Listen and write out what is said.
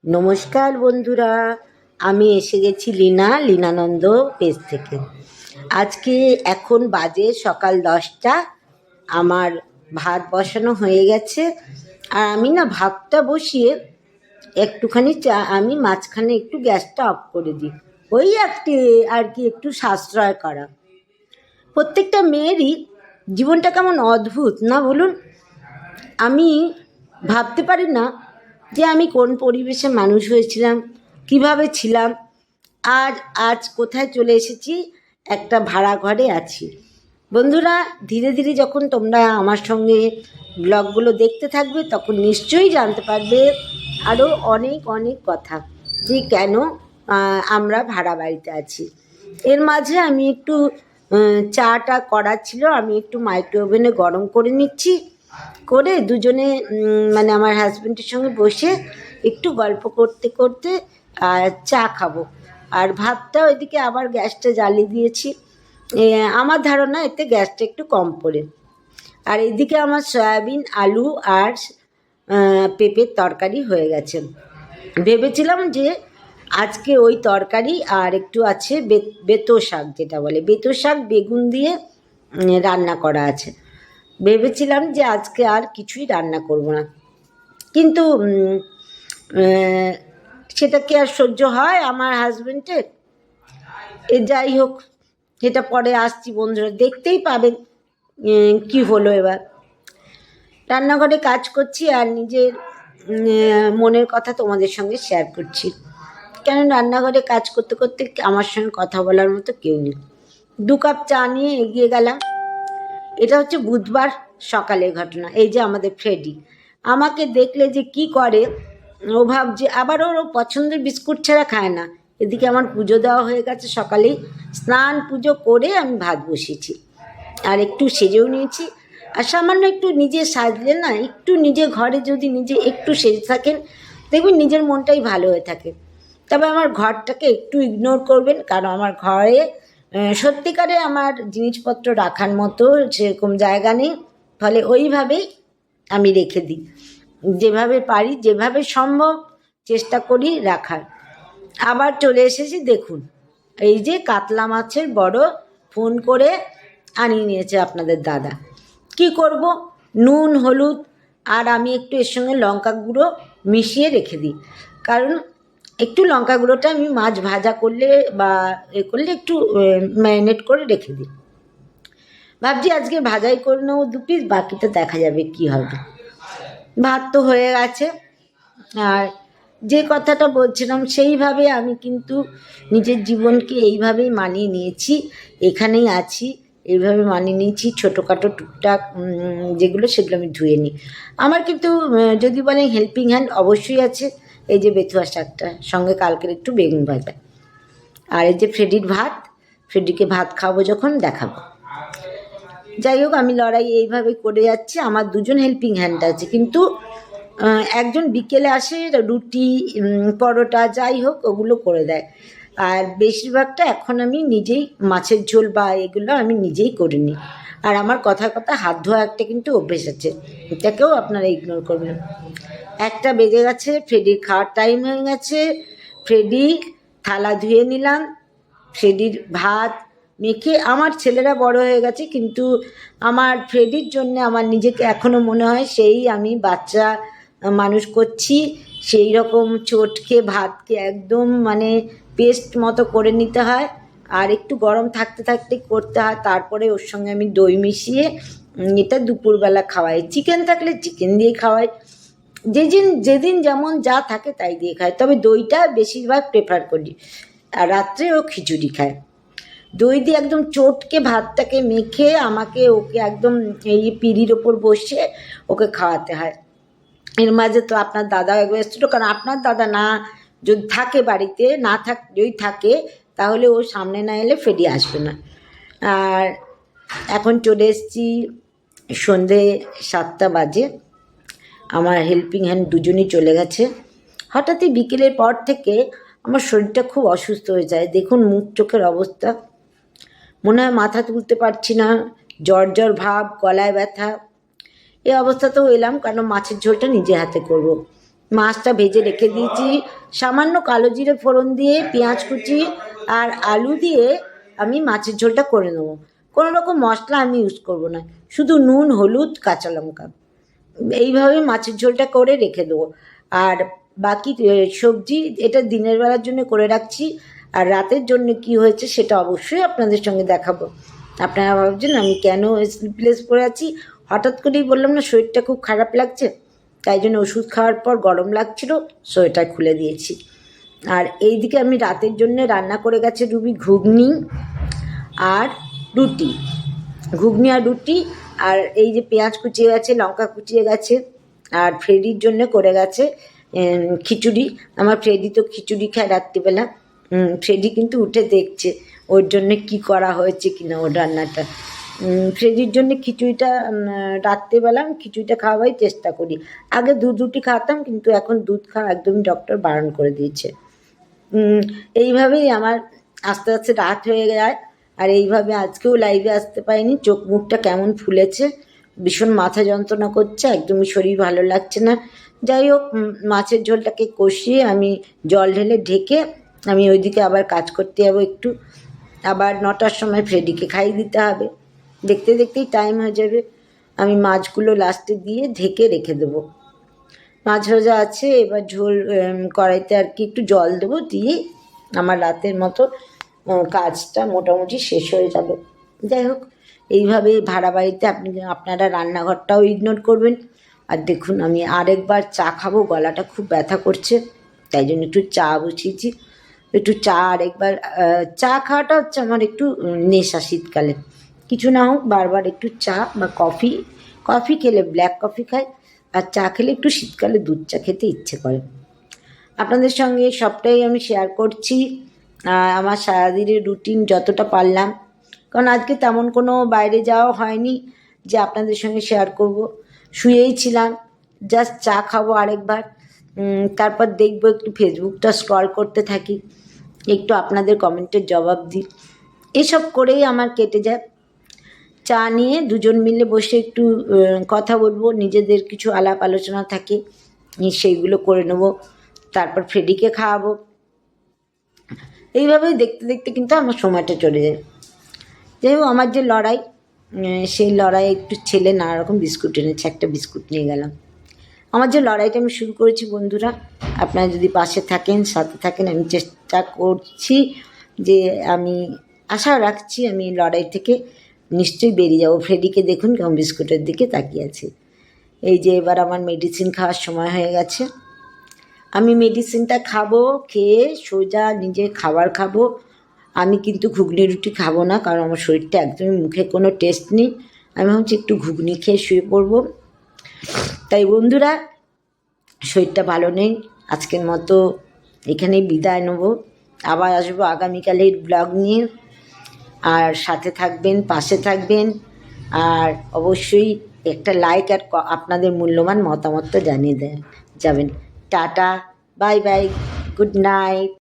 নমস্কার বন্ধুরা, আমি এসে গেছি লীনানন্দ পেজ থেকে। আজকে এখন বাজে সকাল 10টা। আমার ভাত বসানো হয়ে গেছে। আর আমি না ভাতটা বসিয়ে একটুখানি আমি মাঝখানে একটু গ্যাসটা অফ করে দিই। ওই আর কি একটু সাশ্রয় করা। প্রত্যেকটা মেয়েরই জীবনটা কেমন অদ্ভুত না বলুন। আমি ভাবতে পারি না যে আমি কোন পরিবেশে মানুষ হয়েছিলাম, কিভাবে ছিলাম, আর আজ কোথায় চলে এসেছি। একটা ভাড়া ঘরে আছি। বন্ধুরা, ধীরে ধীরে যখন তোমরা আমার সঙ্গে ব্লগগুলো দেখতে থাকবে তখন নিশ্চয়ই জানতে পারবে আরও অনেক অনেক কথা, যে কেন আমরা ভাড়া বাড়িতে আছি। এর মাঝে আমি একটু চাটা করার ছিল, আমি একটু মাইক্রো ওভেনে গরম করে নিচ্ছি, করে দুজনে মানে আমার হাজব্যান্ডের সঙ্গে বসে একটু গল্প করতে করতে চা খাবো। আর ভাতটা ওইদিকে আবার গ্যাসটা জ্বালিয়ে দিয়েছি। আমার ধারণা এতে গ্যাসটা একটু কম পড়ে। আর এদিকে আমার সয়াবিন, আলু আর পেঁপের তরকারি হয়ে গেছে। ভেবেছিলাম যে আজকে ওই তরকারি আর একটু আছে বেতো শাক, যেটা বলে বেতো শাক, বেগুন দিয়ে রান্না করা আছে। ভেবেছিলাম যে আজকে আর কিছুই রান্না করব না, কিন্তু সেটা কি আর সহ্য হয় আমার হাজব্যান্ডের? যাই হোক, সেটা পরে আসছি, বন্ধুরা দেখতেই পাবেন কি হলো। এবার রান্নাঘরে কাজ করছি আর নিজের মনের কথা তোমাদের সঙ্গে শেয়ার করছি। কেন রান্নাঘরে কাজ করতে করতে আমার সঙ্গে কথা বলার মতো কেউ নেই। 2 কাপ চা নিয়ে এগিয়ে গেলাম। এটা হচ্ছে বুধবার সকালের ঘটনা। এই যে আমাদের ফ্রেডি আমাকে দেখলে যে কি করে, ও ভাবছে, আবার ওর পছন্দের বিস্কুট ছাড়া খায় না। এদিকে আমার পুজো দেওয়া হয়ে গেছে, সকালেই স্নান পুজো করে আমি ভাত বসিয়েছি, আর একটু সেজেও নিয়েছি। আর সামান্য একটু নিজে সাজলে না, একটু নিজে ঘরে যদি নিজে একটু সেজে থাকেন, দেখবেন নিজের মনটাই ভালো হয়ে থাকে। তবে আমার ঘরটাকে একটু ইগনোর করবেন, কারণ আমার ঘরে সত্যিকারে আমার জিনিসপত্র রাখার মতো সেরকম জায়গা নেই। ফলে ওইভাবেই আমি রেখে দিই, যেভাবে পারি, যেভাবে সম্ভব চেষ্টা করি রাখার। আবার চলে এসেছি, দেখুন এই যে কাতলা মাছের বড় ফোন করে আনিয়ে নিয়েছে আপনাদের দাদা। কি করব, নুন, হলুদ আর আমি একটু এর সঙ্গে লঙ্কা গুঁড়ো মিশিয়ে রেখে দিই, কারণ একটু লঙ্কা গুঁড়োটা আমি মাছ ভাজা করলে বা করলে একটু ম্যারিনেট করে রেখে দিই। ভাবছি আজকে ভাজাই করে নেবো 2 পিস, বাকিটা দেখা যাবে কি হবে। ভাত তো হয়ে গেছে। আর যে কথাটা বলছিলাম, সেইভাবে আমি কিন্তু নিজের জীবনকে এইভাবেই মানিয়ে নিয়েছি। এখানেই আছি, এইভাবে মানিয়ে নিয়েছি। ছোটোখাটো টুকটাক যেগুলো, সেগুলো আমি ধুয়ে নিই। আমার কিন্তু যদি বলেন হেল্পিং হ্যান্ড অবশ্যই আছে। এই যে বেথুয়া শাকটা, সঙ্গে কালকের একটু বেগুন ভাজা, আর এই যে ফ্রেডির ভাত। ফ্রেডিকে ভাত খাওয়াবো যখন দেখাবো। যাই হোক, আমি লড়াই এইভাবে করে যাচ্ছি। আমার 2জন হেল্পিং হ্যান্ড আছে, কিন্তু একজন বিকেলে আসে, রুটি, পরোটা যাই হোক ওগুলো করে দেয়। আর বেশিরভাগটা এখন আমি নিজেই, মাছের ঝোল বা এগুলো আমি নিজেই করে নিই। আর আমার কথার কথা হাত ধোয়া একটা কিন্তু অভ্যেস আছে, এটাকেও আপনারা ইগনোর করবেন। 1টা বেজে গেছে, ফ্রেডির খাওয়ার টাইম হয়ে গেছে। ফ্রেডি থালা ধুয়ে নিলাম, ফ্রেডির ভাত মেখে। আমার ছেলেরা বড় হয়ে গেছে, কিন্তু আমার ফ্রেডির জন্য আমার নিজেকে এখনও মনে হয় সেই আমি বাচ্চা মানুষ করছি। সেই রকম চটকে ভাতকে একদম মানে পেস্ট মতো করে নিতে হয়, আর একটু গরম থাকতে থাকতে করতে হয়। তারপরে ওর সঙ্গে আমি দই মিশিয়ে এটা দুপুরবেলা খাওয়াই। চিকেন থাকলে চিকেন দিয়ে খাওয়াই, যেদিন যেমন যা থাকে তাই দিয়ে খায়। তবে দইটা বেশিরভাগ প্রেফার করি। আর রাত্রে ও খিচুড়ি খায়। দই দিয়ে একদম চটকে ভাতটাকে মেখে আমাকে ওকে একদম এই পিঁড়ির ওপর বসে ওকে খাওয়াতে হয়। এর মাঝে তো আপনার দাদা একবার এসেছিলো, কারণ আপনার দাদা না যদি থাকে বাড়িতে, না যদি থাকে তাহলে ও সামনে না এলে ফেডি আসবে না। আর এখন চলে এসেছি, সন্ধে 7টা বাজে। আমার হেল্পিং হ্যান্ড 2জনই চলে গেছে। হঠাৎই বিকেলের পর থেকে আমার শরীরটা খুব অসুস্থ হয়ে যায়। দেখুন মুখ চোখের অবস্থা, মনে হয় মাথা তুলতে পারছি না, জ্বর জ্বর ভাব, গলায় ব্যথা। এই অবস্থাতেও এলাম, কারণ মাছের ঝোলটা নিজে হাতে করব। মাছটা ভেজে রেখে দিয়েছি। সামান্য কালো জিরে ফোড়ন দিয়ে পেঁয়াজ কুচি আর আলু দিয়ে আমি মাছের ঝোলটা করে নেবো। কোনো রকম মশলা আমি ইউজ করব না, শুধু নুন, হলুদ, কাঁচা লঙ্কা, এইভাবে মাছের ঝোলটা করে রেখে দেবো। আর বাকি সবজি এটা দিনের বেলার জন্য করে রাখছি, আর রাতের জন্য কি হয়েছে সেটা অবশ্যই আপনাদের সঙ্গে দেখাবো। আপনারা ভাবছেন আমি কেন স্লিপলেস পরে আছি, হঠাৎ করেই বললাম না শরীরটা খুব খারাপ লাগছে, তাই জন্য ওষুধ খাওয়ার পর গরম লাগছিল, সোয়েটার খুলে দিয়েছি। আর এইদিকে আমি রাতের জন্য রান্না করে গেছে রুবি ঘুগনি আর রুটি, ঘুগনি আর রুটি, আর এই যে পেঁয়াজ কুচিয়ে গেছে, লঙ্কা কুচিয়ে গেছে, আর ফ্রেডির জন্য করে গেছে খিচুড়ি। আমার ফ্রেডি তো খিচুড়ি খায় রাত্রিবেলা। ফ্রেডি কিন্তু উঠে দেখছে ওর জন্য কি করা হয়েছে কিনা ওর রান্নাটা। ফ্রেডির জন্য খিচুড়িটা রাত্রিবেলা আমি খিচুড়িটা খাওয়াই চেষ্টা করি। আগে দুধ রুটি খাওয়াতাম, কিন্তু এখন দুধ খাওয়া একদমই ডক্টর বারণ করে দিয়েছে। এইভাবেই আমার আস্তে আস্তে রাত হয়ে যায়। আর এইভাবে আজকেও লাইভে আসতে পারিনি, চোখ মুখটা কেমন ফুলেছে, ভীষণ মাথা যন্ত্রণা করছে, একদমই শরীর ভালো লাগছে না। যাই হোক, মাছের ঝোলটাকে কষিয়ে আমি জল ঢেলে ঢেকে আমি ওইদিকে আবার কাজ করতে যাবো একটু। আবার 9টার সময় ফ্রেডিকে খাইয়ে দিতে হবে, দেখতে দেখতেই টাইম হয়ে যাবে। আমি মাছগুলো লাস্টে দিয়ে ঢেকে রেখে দেবো। মাছ ভাজা আছে, এবার ঝোল কড়াইতে আর কি একটু জল দেবো, দিয়ে আমার রাতের মতো কাজটা মোটামুটি শেষ হয়ে যাবে। যাই হোক, এইভাবে ভাড়া বাড়িতে আপনারা রান্নাঘরটাও ইগনোর করবেন। আর দেখুন আমি আরেকবার চা খাবো, গলাটা খুব ব্যথা করছে, তাই জন্য একটু চা বসিয়েছি। একটু চা আরেকবার, চা খাওয়াটা হচ্ছে আমার একটু নেশা শীতকালে, কিছু না হোক বারবার একটু চা বা কফি, কফি খেলে ব্ল্যাক কফি খাই, আর চা খেলে একটু শীতকালে দুধ চা খেতে ইচ্ছে করে। আপনাদের সঙ্গে সবটাই আমি শেয়ার করছি, আমার সারাদিনের রুটিন যতটা পারলাম, কারণ আজকে তেমন কোনো বাইরে যাওয়া হয়নি যে আপনাদের সঙ্গে শেয়ার করব। শুয়েই ছিলাম, জাস্ট চা খাবো আরেকবার, তারপর দেখবো একটু ফেসবুকটা স্ক্রল করতে থাকি, একটু আপনাদের কমেন্টের জবাব দিই, এসব করেই আমার কেটে যায়। চা নিয়ে দুজন মিলে বসে একটু কথা বলবো, নিজেদের কিছু আলাপ আলোচনা থাকে সেইগুলো করে নেবো, তারপর ফ্রেডিকে খাওয়াবো। এইভাবেই দেখতে দেখতে কিন্তু আমার সময়টা চলে যায়। যাই হোক, আমার যে লড়াই, সেই লড়াই একটু ছেলে নানা রকম বিস্কুট এনেছে, একটা বিস্কুট নিয়ে গেলাম। আমার যে লড়াইটা আমি শুরু করেছি বন্ধুরা, আপনারা যদি পাশে থাকেন, সাথে থাকেন, আমি চেষ্টা করছি যে আমি আশা রাখছি আমি লড়াই থেকে নিশ্চয়ই বেরিয়ে যাবো। ফ্রেডিকে দেখুন কেমন বিস্কুটের দিকে তাকিয়ে আছে। এই যে এবার আমার মেডিসিন খাওয়ার সময় হয়ে গেছে, আমি মেডিসিনটা খাবো, খেয়ে সোজা নিজে খাবার খাবো। আমি কিন্তু ঘুগনি রুটি খাবো না, কারণ আমার শরীরটা একদমই, মুখে কোনো টেস্ট নেই। আমি ভাবছি একটু ঘুগনি খেয়ে শুয়ে পড়বো। তাই বন্ধুরা, শরীরটা ভালো নেই, আজকের মতো এখানেই বিদায় নেবো। আবার আসবো আগামীকালের ব্লগ নিয়ে। আর সাথে থাকবেন, পাশে থাকবেন, আর অবশ্যই একটা লাইক আর আপনাদের মূল্যবান মতামতটা জানিয়ে যাবেন। Tata, bye bye, good night.